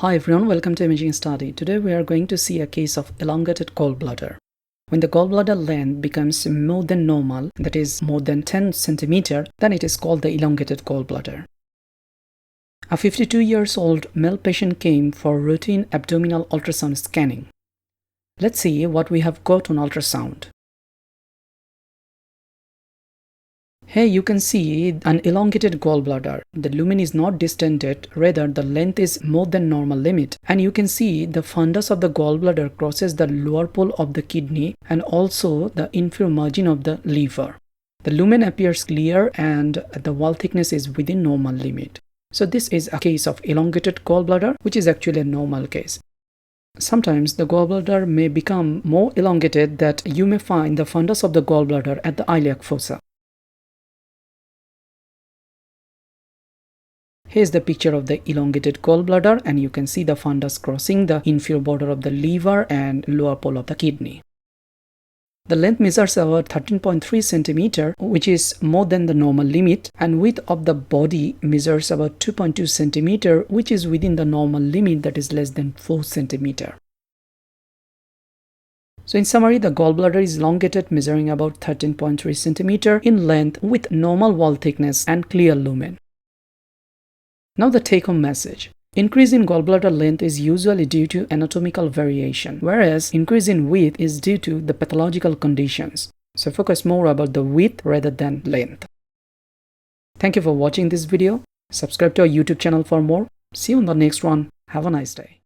Hi everyone, welcome to Imaging Study. Today we are going to see a case of elongated gallbladder. When the gallbladder length becomes more than normal, that is more than 10 cm, then it is called the elongated gallbladder. A 52 years old male patient came for routine abdominal ultrasound scanning. Let's see what we have got on ultrasound. Here you can see an elongated gallbladder. The lumen is not distended, rather the length is more than normal limit. And you can see the fundus of the gallbladder crosses the lower pole of the kidney and also the inferior margin of the liver. The lumen appears clear and the wall thickness is within normal limit. So this is a case of elongated gallbladder, which is actually a normal case. Sometimes the gallbladder may become more elongated that you may find the fundus of the gallbladder at the iliac fossa. Here's the picture of the elongated gallbladder, and you can see the fundus crossing the inferior border of the liver and lower pole of the kidney. The length measures about 13.3 cm, which is more than the normal limit, and width of the body measures about 2.2 cm, which is within the normal limit, that is less than 4 cm. So in summary, the gallbladder is elongated, measuring about 13.3 cm in length with normal wall thickness and clear lumen. Now the take-home message. Increase in gallbladder length is usually due to anatomical variation, whereas increase in width is due to the pathological conditions. So focus more about the width rather than length. Thank you for watching this video. Subscribe to our YouTube channel for more. See you on the next one. Have a nice day.